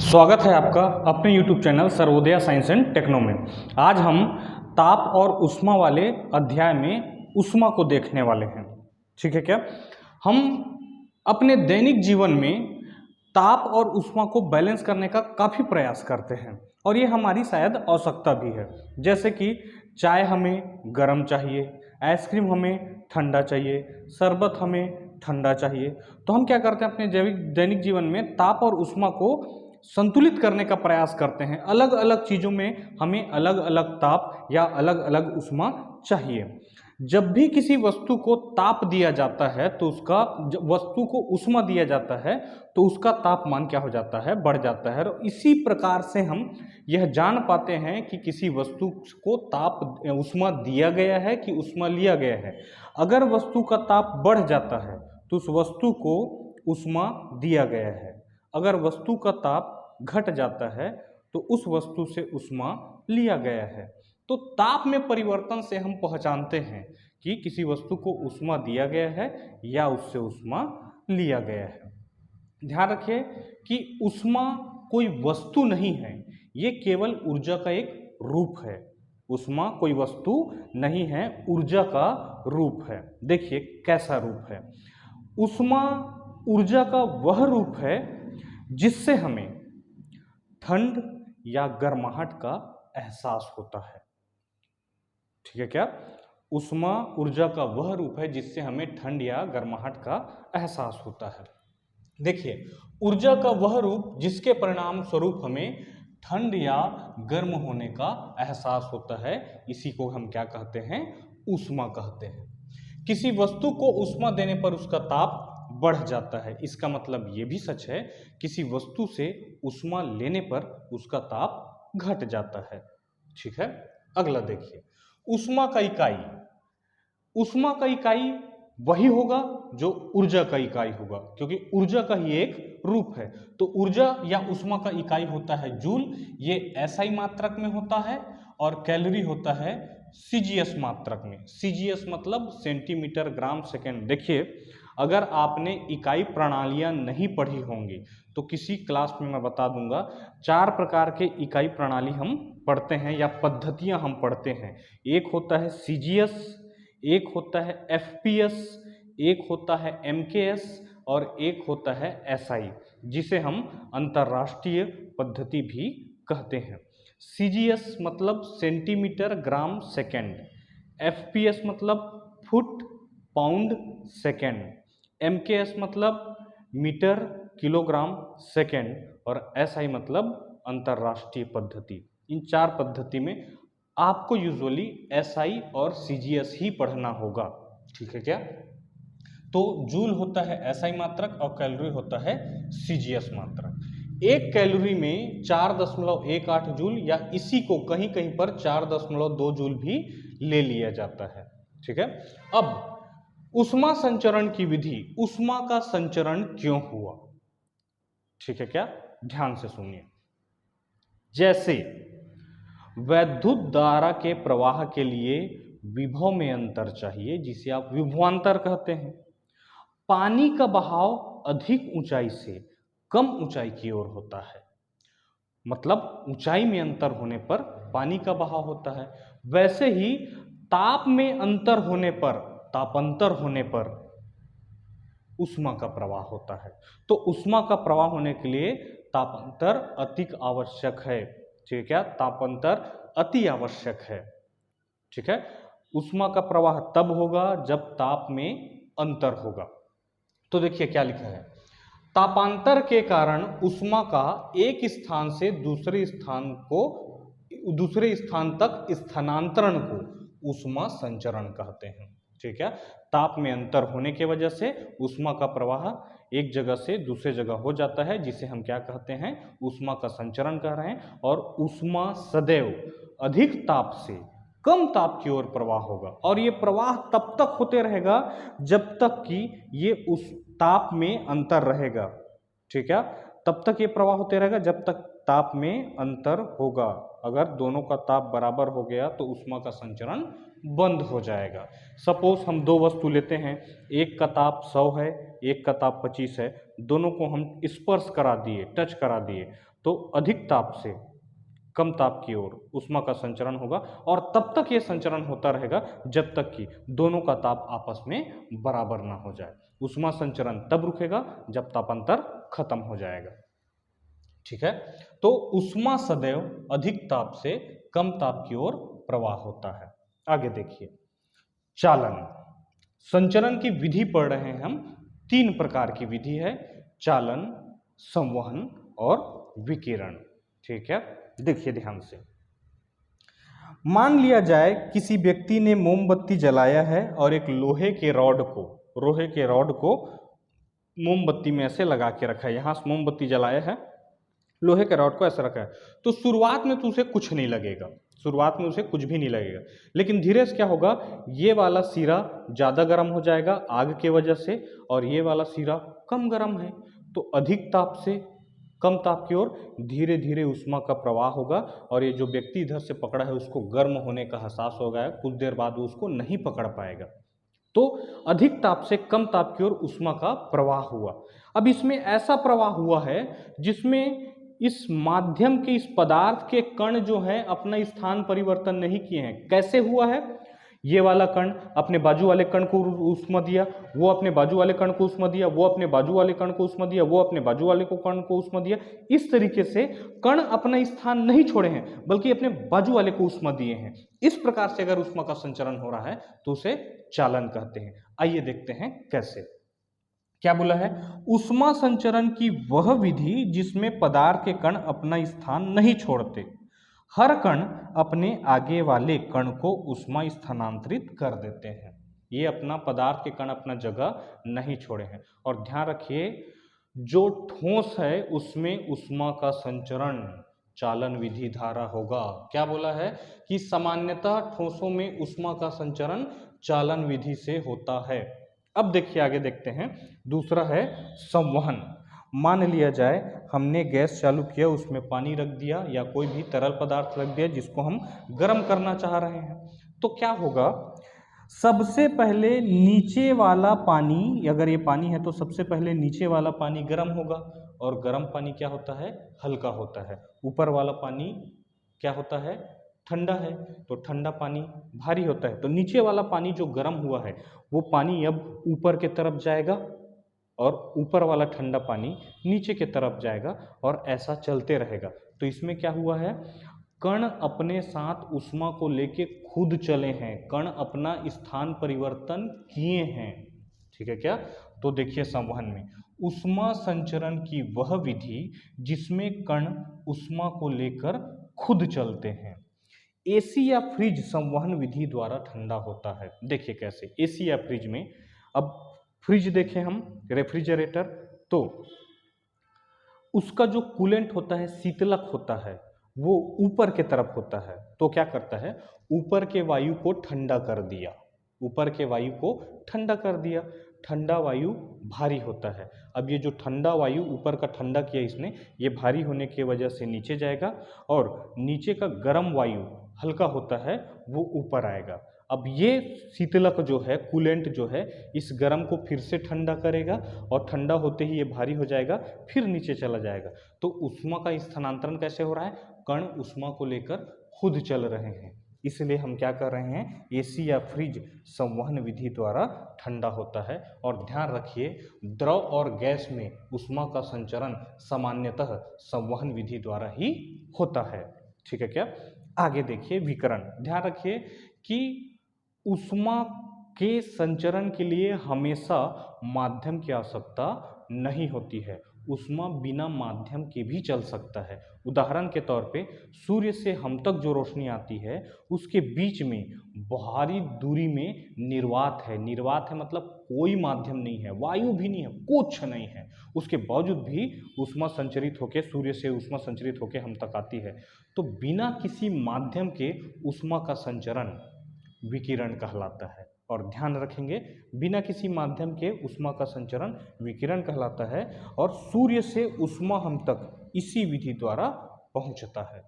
स्वागत है आपका अपने YouTube channel Sarvodaya science and techno में। आज हम ताप और ऊष्मा वाले अध्याय में ऊष्मा को देखने वाले हैं। ठीक है क्या? हम अपने दैनिक जीवन में ताप और ऊष्मा को बैलेंस करने का काफ़ी प्रयास करते हैं और ये हमारी शायद आवश्यकता भी है। जैसे कि चाय हमें गर्म चाहिए, आइसक्रीम हमें ठंडा चाहिए, शरबत हमें ठंडा चाहिए। तो हम क्या करते हैं अपने दैनिक जीवन में ताप और ऊष्मा को संतुलित करने का प्रयास करते हैं। अलग अलग चीज़ों में हमें अलग अलग ताप या अलग अलग ऊष्मा चाहिए। जब भी किसी वस्तु को ताप दिया जाता है तो वस्तु को ऊष्मा दिया जाता है तो उसका तापमान क्या हो जाता है, बढ़ जाता है। और इसी प्रकार से हम यह जान पाते हैं कि किसी वस्तु को ताप ऊष्मा दिया गया है कि ऊष्मा लिया गया है। अगर वस्तु का ताप बढ़ जाता है तो उस वस्तु को ऊष्मा दिया गया है। अगर वस्तु का ताप घट जाता है तो उस वस्तु से ऊष्मा लिया गया है। तो ताप में परिवर्तन से हम पहचानते हैं कि किसी वस्तु को ऊष्मा दिया गया है या उससे ऊष्मा लिया गया है। ध्यान रखिए कि ऊष्मा कोई वस्तु नहीं है, ये केवल ऊर्जा का एक रूप है। ऊष्मा कोई वस्तु नहीं है, ऊर्जा का रूप है। देखिए कैसा रूप है। ऊष्मा ऊर्जा का वह रूप है जिससे हमें ठंड या गर्माहट का एहसास होता है। ठीक है क्या? ऊष्मा ऊर्जा का वह रूप है जिससे हमें ठंड या गर्माहट का एहसास होता है। देखिए ऊर्जा का वह रूप जिसके परिणाम स्वरूप हमें ठंड या गर्म होने का एहसास होता है, इसी को हम क्या कहते हैं? ऊष्मा कहते हैं। किसी वस्तु को ऊष्मा देने पर उसका ताप बढ़ जाता है। इसका मतलब ये भी सच है किसी वस्तु से ऊष्मा लेने पर उसका ताप घट जाता है। ठीक है, अगला देखिए ऊष्मा का इकाई। ऊष्मा का इकाई वही होगा जो ऊर्जा का इकाई होगा, क्योंकि ऊर्जा का ही एक रूप है। तो ऊर्जा या ऊष्मा का इकाई होता है जूल, ये एसआई मात्रक में होता है, और कैलोरी होता है सीजीएस मात्रक में। सीजीएस मतलब सेंटीमीटर ग्राम सेकेंड। देखिए अगर आपने इकाई प्रणालियां नहीं पढ़ी होंगी तो किसी क्लास में मैं बता दूंगा। 4 प्रकार के इकाई प्रणाली हम पढ़ते हैं या पद्धतियां हम पढ़ते हैं। एक होता है सीजीएस, एक होता है एफपीएस, एक होता है एमकेएस और एक होता है एसआई, जिसे हम अंतर्राष्ट्रीय पद्धति भी कहते हैं। सीजीएस मतलब सेंटीमीटर ग्राम सेकेंड, एफपीएस मतलब फुट पाउंड सेकेंड, एमकेएस मतलब मीटर किलोग्राम सेकेंड और एसआई मतलब अंतर्राष्ट्रीय पद्धति। इन 4 पद्धति में आपको यूजुअली एसआई और सीजीएस ही पढ़ना होगा। ठीक है क्या? तो जूल होता है एसआई मात्रक और कैलोरी होता है सीजीएस मात्रक। एक कैलोरी में 4.18 जूल या इसी को कहीं कहीं पर 4.2 जूल भी ले लिया जाता है। ठीक है, अब ऊष्मा संचरण की विधि, ऊष्मा का संचरण क्यों हुआ? ठीक है क्या? ध्यान से सुनिए। जैसे वैद्युत धारा के प्रवाह के लिए विभव में अंतर चाहिए, जिसे आप विभवांतर कहते हैं। पानी का बहाव अधिक ऊंचाई से कम ऊंचाई की ओर होता है, मतलब ऊंचाई में अंतर होने पर पानी का बहाव होता है। वैसे ही ताप में अंतर होने पर, तापांतर होने पर ऊष्मा का प्रवाह होता है। तो ऊष्मा का प्रवाह होने के लिए तापांतर अति आवश्यक है। ठीक है क्या? तापांतर अति आवश्यक है। ठीक है, ऊष्मा का प्रवाह तब होगा जब ताप में अंतर होगा। तो देखिए क्या लिखा है, तापांतर के कारण ऊष्मा का एक स्थान से दूसरे स्थान तक स्थानांतरण को ऊष्मा संचरण कहते हैं। ठीक है, ताप में अंतर होने की वजह से ऊष्मा का प्रवाह एक जगह से दूसरे जगह हो जाता है, जिसे हम क्या कहते हैं? ऊष्मा का संचरण कह रहे हैं। और ऊष्मा सदैव अधिक ताप से कम ताप की ओर प्रवाह होगा, और ये प्रवाह तब तक होते रहेगा जब तक कि ये उस ताप में अंतर रहेगा। ठीक है, तब तक ये प्रवाह होते रहेगा जब तक ताप में अंतर होगा। अगर दोनों का ताप बराबर हो गया तो ऊष्मा का संचरण बंद हो जाएगा। सपोज हम 2 वस्तु लेते हैं, एक का ताप 100 है, एक का ताप 25 है। दोनों को हम स्पर्श करा दिए, टच करा दिए, तो अधिक ताप से कम ताप की ओर ऊष्मा का संचरण होगा और तब तक ये संचरण होता रहेगा जब तक कि दोनों का ताप आपस में बराबर ना हो जाए। ऊष्मा संचरण तब रुकेगा जब तापांतर खत्म हो जाएगा। ठीक है, तो ऊष्मा सदैव अधिक ताप से कम ताप की ओर प्रवाह होता है। आगे देखिए, चालन। संचरण की विधि पढ़ रहे हैं हम। 3 प्रकार की विधि है, चालन, संवहन और विकिरण। ठीक है, देखिए ध्यान से। मान लिया जाए किसी व्यक्ति ने मोमबत्ती जलाया है और एक लोहे के रॉड को मोमबत्ती में ऐसे लगा के रखा है। यहाँ मोमबत्ती जलाया है, लोहे के रॉड को ऐसे रखा है, तो शुरुआत में तो उसे कुछ नहीं लगेगा, शुरुआत में उसे कुछ भी नहीं लगेगा। लेकिन धीरे से क्या होगा, ये वाला सिरा ज़्यादा गर्म हो जाएगा आग के वजह से और ये वाला सिरा कम गर्म है, तो अधिक ताप से कम ताप की ओर धीरे धीरे ऊष्मा का प्रवाह होगा और ये जो व्यक्ति इधर से पकड़ा है उसको गर्म होने का एहसास हो गया, कुछ देर बाद वो उसको नहीं पकड़ पाएगा। तो अधिक ताप से कम ताप की ओर ऊष्मा का प्रवाह हुआ। अब इसमें ऐसा प्रवाह हुआ है जिसमें इस माध्यम के, इस पदार्थ के कण जो हैं अपना स्थान परिवर्तन नहीं किए हैं। कैसे हुआ है, ये वाला कण अपने बाजू वाले कण को ऊष्मा दिया, वो अपने बाजू वाले कण को ऊष्मा दिया, वो अपने बाजू वाले कण को ऊष्मा दिया, वो अपने बाजू वाले को कण को ऊष्मा दिया। इस तरीके से कण अपना स्थान नहीं छोड़े हैं बल्कि अपने बाजू वाले को ऊष्मा दिए हैं। इस प्रकार से अगर ऊष्मा का संचरण हो रहा है तो उसे चालन कहते हैं। आइए देखते हैं कैसे। क्या बोला है, ऊष्मा संचरण की वह विधि जिसमें पदार्थ के कण अपना स्थान नहीं छोड़ते, हर कण अपने आगे वाले कण को ऊष्मा स्थानांतरित कर देते हैं। ये अपना पदार्थ के कण अपना जगह नहीं छोड़े हैं। और ध्यान रखिए, जो ठोस है उसमें ऊष्मा का संचरण चालन विधि द्वारा होगा। क्या बोला है कि सामान्यतः ठोसों में ऊष्मा का संचरण चालन विधि से होता है। अब देखिए आगे देखते हैं। दूसरा है संवहन। मान लिया जाए हमने गैस चालू किया, उसमें पानी रख दिया या कोई भी तरल पदार्थ रख दिया जिसको हम गर्म करना चाह रहे हैं, तो क्या होगा, सबसे पहले नीचे वाला पानी, अगर ये पानी है तो सबसे पहले नीचे वाला पानी गर्म होगा और गर्म पानी क्या होता है, हल्का होता है। ऊपर वाला पानी क्या होता है, ठंडा है, तो ठंडा पानी भारी होता है। तो नीचे वाला पानी जो गर्म हुआ है वो पानी अब ऊपर के तरफ जाएगा और ऊपर वाला ठंडा पानी नीचे की तरफ जाएगा और ऐसा चलते रहेगा। तो इसमें क्या हुआ है, कण अपने साथ ऊष्मा को लेके खुद चले हैं, कण अपना स्थान परिवर्तन किए हैं। ठीक है क्या, तो देखिए संवहन में ऊष्मा संचरण की वह विधि जिसमें कण ऊष्मा को लेकर खुद चलते हैं। एसी या फ्रिज संवहन विधि द्वारा ठंडा होता है। देखिए कैसे, एसी या फ्रिज में, अब फ्रिज देखें हम, रेफ्रिजरेटर, तो उसका जो कूलेंट होता है, शीतलक होता है, वो ऊपर के तरफ होता है। तो क्या करता है, ऊपर के वायु को ठंडा कर दिया, ऊपर के वायु को ठंडा कर दिया। ठंडा वायु भारी होता है। अब ये जो ठंडा वायु ऊपर का ठंडा किया इसने, ये भारी होने की वजह से नीचे जाएगा और नीचे का गर्म वायु हल्का होता है वो ऊपर आएगा। अब ये शीतलक जो है, कूलेंट जो है, इस गर्म को फिर से ठंडा करेगा और ठंडा होते ही ये भारी हो जाएगा, फिर नीचे चला जाएगा। तो ऊष्मा का स्थानांतरण कैसे हो रहा है, कण ऊष्मा को लेकर खुद चल रहे हैं। इसलिए हम क्या कर रहे हैं, एसी या फ्रिज संवहन विधि द्वारा ठंडा होता है। और ध्यान रखिए, द्रव और गैस में ऊष्मा का संचरण सामान्यतः संवहन विधि द्वारा ही होता है। ठीक है क्या, आगे देखिए विकिरण। ध्यान रखिए कि ऊष्मा के संचरण के लिए हमेशा माध्यम की आवश्यकता नहीं होती है, ऊष्मा बिना माध्यम के भी चल सकता है। उदाहरण के तौर पे सूर्य से हम तक जो रोशनी आती है उसके बीच में भारी दूरी में निर्वात है। निर्वात है मतलब कोई माध्यम नहीं है, वायु भी नहीं है, कुछ नहीं है, उसके बावजूद भी ऊष्मा संचरित होकर, सूर्य से ऊष्मा संचरित होकर हम तक आती है। तो बिना किसी माध्यम के ऊष्मा का संचरण विकिरण कहलाता है। और ध्यान रखेंगे, बिना किसी माध्यम के ऊष्मा का संचरण विकिरण कहलाता है और सूर्य से ऊष्मा हम तक इसी विधि द्वारा पहुंचता है।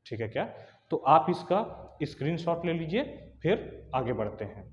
ठीक है क्या, तो आप इसका स्क्रीनशॉट ले लीजिए, फिर आगे बढ़ते हैं।